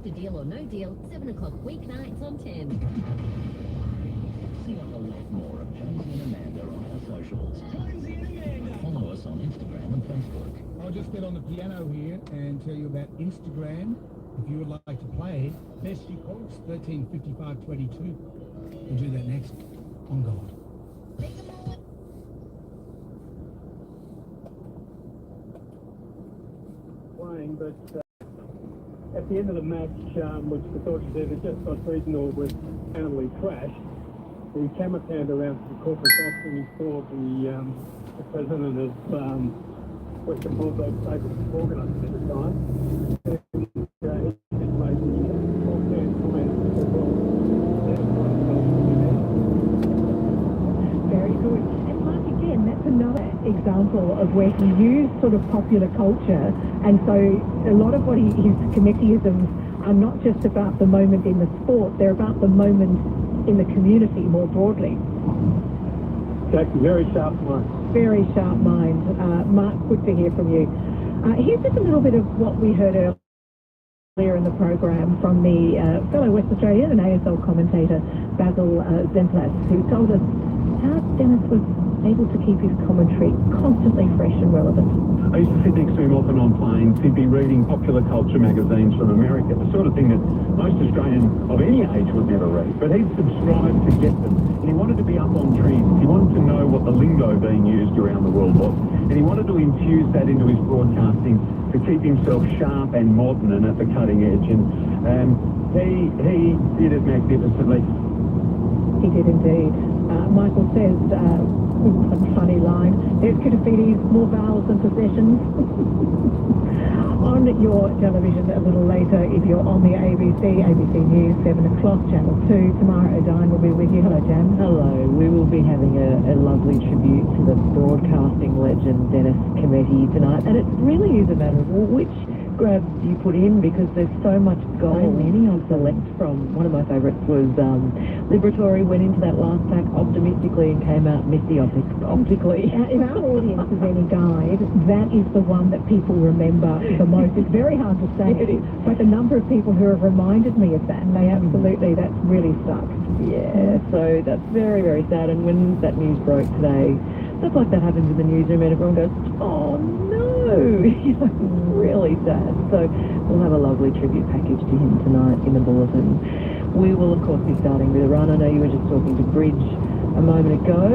After Deal or No Deal, 7 o'clock weeknights on 10. See a whole lot more of Jonesy and Amanda on our socials. Jonesy and Amanda. Follow us on Instagram and Facebook. I'll just get on the piano here and tell you about Instagram. If you would like to play, best you calls 135522. We'll do that next on God. Playing, but at the end of the match, which the thought was either just not reasonable was handily crashed, the camera panned around to the corporate box and he saw the president of Western Bulldogs Stable organised at the time. And he just made the offhand comment and said, well, very good. And Mark, again, that's another example of where he used sort of popular culture, and so a lot of what his committeeisms are not just about the moment in the sport, they're about the moment in the community more broadly. Exactly, very sharp mind. Very sharp mind. Mark, good to hear from you. Here's just a little bit of what we heard earlier in the program from the fellow West Australian and ASL commentator Basil Zemplas, who told us how Dennis was able to keep his commentary constantly fresh and relevant. I used to sit next to him often on planes. He'd be reading popular culture magazines from America, the sort of thing that most Australians of any age would never read. But he'd subscribe to get them. And he wanted to be up on trends. He wanted to know what the lingo being used around the world was. And he wanted to infuse that into his broadcasting to keep himself sharp and modern and at the cutting edge. And he did it magnificently. He did indeed. Michael says, some funny line, there's Kitafidis, more vowels than possessions. On your television a little later, if you're on the ABC News, 7 o'clock, Channel 2, Tamara O'Dine will be with you. Hello, Jan. Hello. We will be having a lovely tribute to the broadcasting legend Dennis Cometti tonight, and it really is a matter of which grabs you put in, because there's so much gold. So many on select from. One of my favourites was Liberatory went into that last pack optimistically and came out misty optically. If our audience is any guide, that is the one that people remember the most. It's very hard to say, but the number of people who have reminded me of that, and they absolutely, that's really stuck. Yeah, so that's very, very sad. And when that news broke today, stuff like that happens in the newsroom and everyone goes, oh no, really sad. So we'll have a lovely tribute package to him tonight in the bulletin. We will, of course, be starting with a run. I know you were just talking to Bridge a moment ago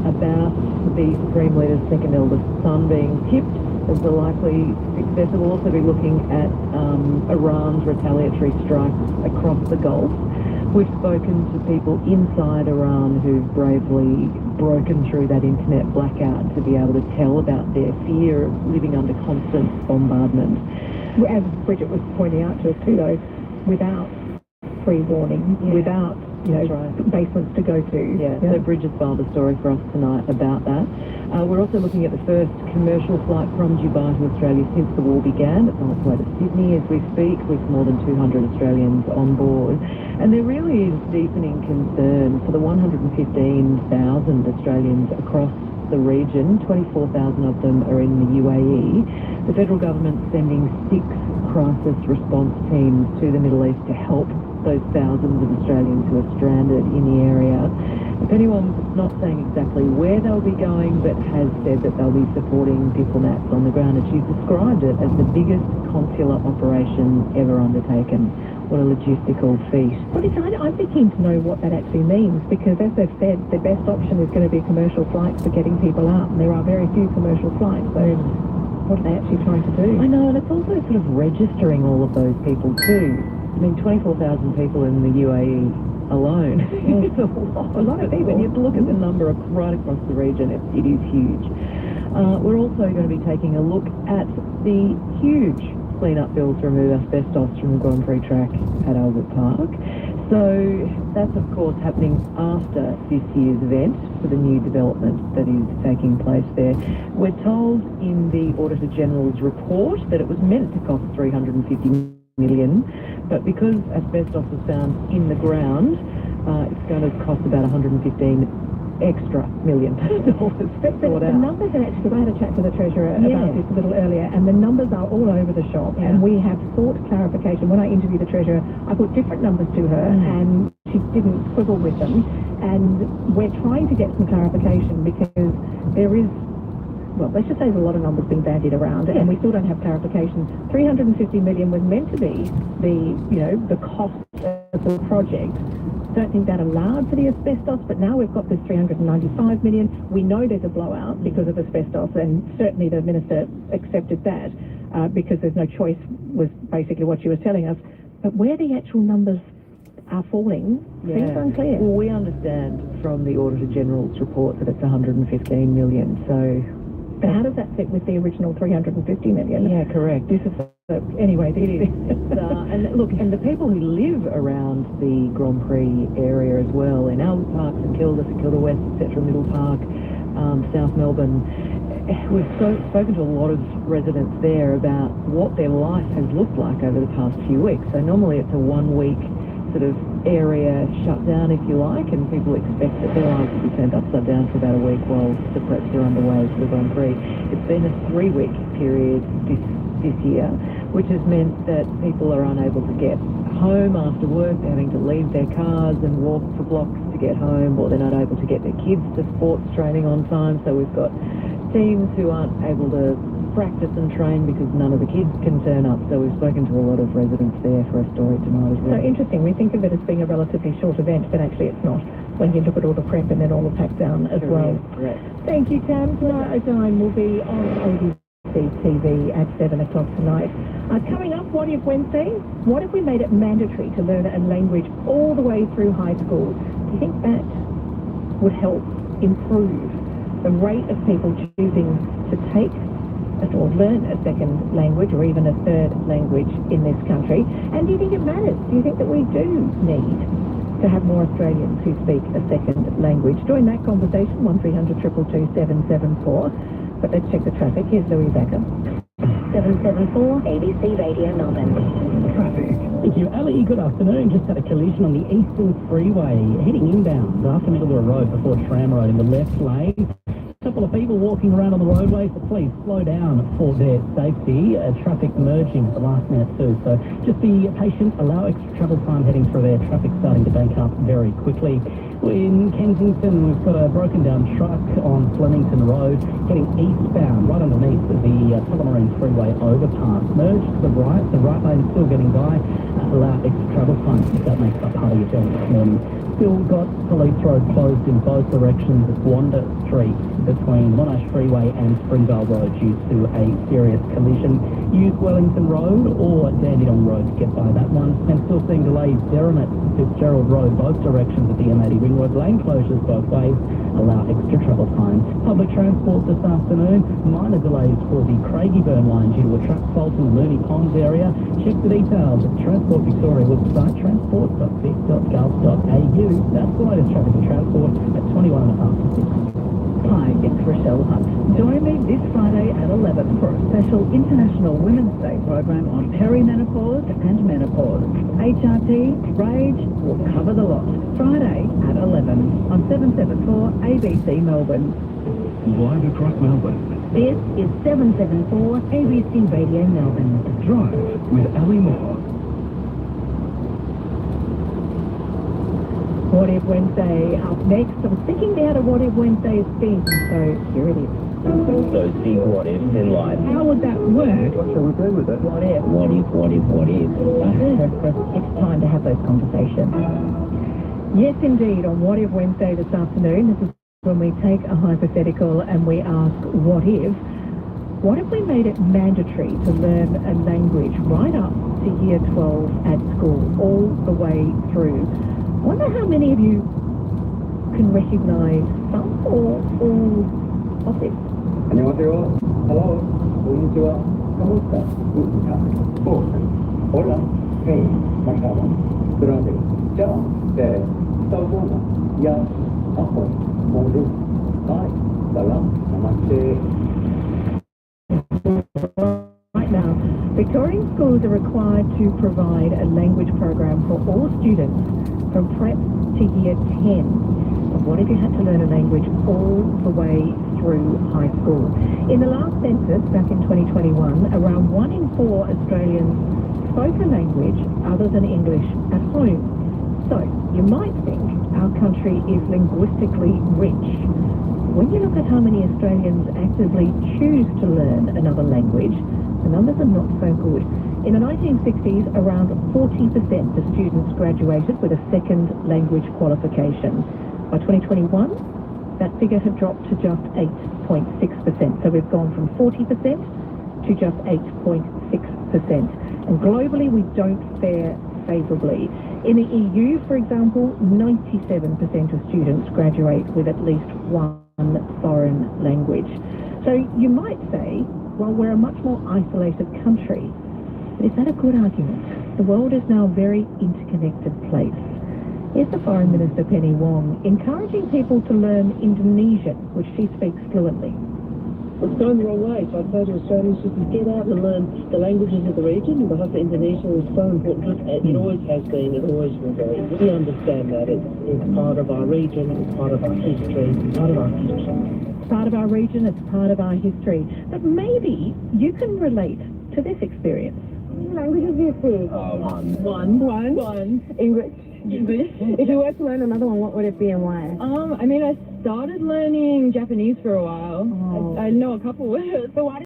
about the Supreme Leader's second eldest son being tipped as the likely successor. We'll also be looking at Iran's retaliatory strikes across the Gulf. We've spoken to people inside Iran who've bravely broken through that internet blackout to be able to tell about their fear of living under constant bombardment. As Bridget was pointing out to us too, though, without pre-warning, without basements to go to. So Bridget filed a story for us tonight about that. We're also looking at the first commercial flight from Dubai to Australia since the war began. It's on its way to Sydney as we speak, with more than 200 Australians on board. And there really is deepening concern for the 115,000 Australians across the region. 24,000 of them are in the UAE. The federal government's sending 6 crisis response teams to the Middle East to help those thousands of Australians who are stranded in the area. If anyone's not saying exactly where they'll be going, but has said that they'll be supporting diplomats on the ground, and she's described it as the biggest consular operation ever undertaken. What a logistical feat. Well, I'd be keen to know what that actually means, because as they've said, the best option is going to be commercial flights for getting people out, and there are very few commercial flights, so what are they actually trying to do? I know, and it's also sort of registering all of those people too. I mean, 24,000 people in the UAE alone. It's a lot of people. When you look at the number right across the region, it is huge. We're also going to be taking a look at the huge clean-up bill to remove asbestos from the Grand Prix track at Albert Park. So that's, of course, happening after this year's event for the new development that is taking place there. We're told in the Auditor General's report that it was meant to cost $350 million, but because asbestos was found in the ground, it's going to cost about $115 extra $1 million But sorted the out. numbers are actually, because I had a chat to the Treasurer Yeah. about this a little earlier, and the numbers are all over the shop, Yeah. and we have sought clarification. When I interviewed the Treasurer, I put different numbers to her, and she didn't quibble with them, and we're trying to get some clarification because there is, well, let's just say there's a lot of numbers being bandied around, and we still don't have clarification. 350 million was meant to be the cost of the project. Don't think that allowed for the asbestos, but now we've got this 395 million. We know there's a blowout because of asbestos, and certainly the Minister accepted that because there's no choice, was basically what she was telling us. But where the actual numbers are falling seems unclear. Well, we understand from the Auditor General's report that it's 115 million, so... But how does that fit with the original 350 million? Yeah, correct. This is, anyway, this is... And look, and the people who live around the Grand Prix area as well, in Albert Park, St Kilda, St Kilda West, etc., Middle Park, South Melbourne, we've spoken to a lot of residents there about what their life has looked like over the past few weeks. So normally it's a 1 week sort of area shut down, if you like, and people expect that their lives will be turned upside down for about a week while the preps are underway for the Grand Prix. It's been a 3-week period this year, which has meant that people are unable to get home after work. They're having to leave their cars and walk for blocks to get home, or they're not able to get their kids to sports training on time. So we've got teams who aren't able to practice and train because none of the kids can turn up. So we've spoken to a lot of residents there for a story tonight as well. So interesting. We think of it as being a relatively short event, but actually it's not when you look at all the prep and then all the pack down as well. Correct. Thank you, Tam. Tonight O'Dine will be on ABC TV at 7 o'clock tonight. Coming up, What If Wednesday? What if we made it mandatory to learn a language all the way through high school? Do you think that would help improve the rate of people choosing to take or learn a second language or even a third language in this country? And do you think it matters? Do you think that we do need to have more Australians who speak a second language? Join that conversation, 1300 222 774. But let's check the traffic. Here's Louis Becker. 774 ABC Radio Melbourne. Traffic. Thank you, Ali. Good afternoon. Just had a collision on the Eastern Freeway heading inbound after Middleborough Road before Tram Road in the left lane. A couple of people walking around on the roadway, so please slow down for their safety. Traffic merging at the last minute too, so just be patient, allow extra travel time heading through there. Traffic starting to bank up very quickly. In Kensington, we've got a broken down truck on Flemington Road heading eastbound right underneath the Tullamarine Freeway overpass. Merge to the right lane still getting by. Allow extra travel time if that makes up part of your journey this morning. Still got Police Road closed in both directions at Wanda Street between Monash Freeway and Springvale Road due to a serious collision. Use Wellington Road or Dandenong Road to get by that one. And still seeing delays Derrim at Fitzgerald Road, both directions at the M80 Ring Road. Lane closures both ways. Allow extra travel time. Public transport this afternoon. Minor delays for the Craigieburn line due to a truck fault in the Mooney Ponds area. Check the details at Transport Victoria website transport.vic.gov.au. That's the latest traffic and transport at 21 and a half to 6. Hi, it's Rochelle Hunt. Join me this Friday at 11 for a special International Women's Day program on perimenopause and menopause. HRT, Rage will cover the lot. Friday at 11 on 774 ABC Melbourne. Live across Melbourne. This is 774 ABC Radio Melbourne. Drive with Ali Moore. What If Wednesday up next. I was thinking now to What If Wednesday has been, so here it is. Those big what ifs in life. How would that work? What shall we do with it? What if? What if, what if, what if? It's time to have those conversations. Yes, indeed, on What If Wednesday this afternoon, this is when we take a hypothetical and we ask, what if? What if we made it mandatory to learn a language right up to year 12 at school, all the way through? I wonder how many of you can recognise some or all of this. 안녕하세요. Hello. konnichiwa. ¿Cómo está? Guten Tag. Hola. Hey. Marhaba. Здравствуйте. Ciao. Saudona. Ya. Ahoy. Bonjour. Bye. Salam. Namaste. Right now, Victorian schools are required to provide a language program for all students from prep to year 10. What if you had to learn a language all the way through high school? In the last census, back in 2021, around 1 in 4 Australians spoke a language other than English at home. So, you might think our country is linguistically rich. When you look at how many Australians actively choose to learn another language, the numbers are not so good. In the 1960s, around 40% of students graduated with a second language qualification. By 2021, that figure had dropped to just 8.6%. So we've gone from 40% to just 8.6%. And globally, we don't fare favourably. In the EU, for example, 97% of students graduate with at least one foreign language. So you might say, well, we're a much more isolated country. But is that a good argument? The world is now a very interconnected place. Here's the Foreign Minister, Penny Wong, encouraging people to learn Indonesian, which she speaks fluently. It's going the wrong way, so I'd say to Australians just to get out and learn the languages of the region. Because Indonesia is so important. It always has been, it always will be. We understand that. It's part of our region, it's part of our history, it's part of our culture. It's part of our region, it's part of our history. But maybe you can relate to this experience. How many languages do you speak? One. English. If you were to learn another one, what would it be and why? I started learning Japanese for a while. I know a couple words. So why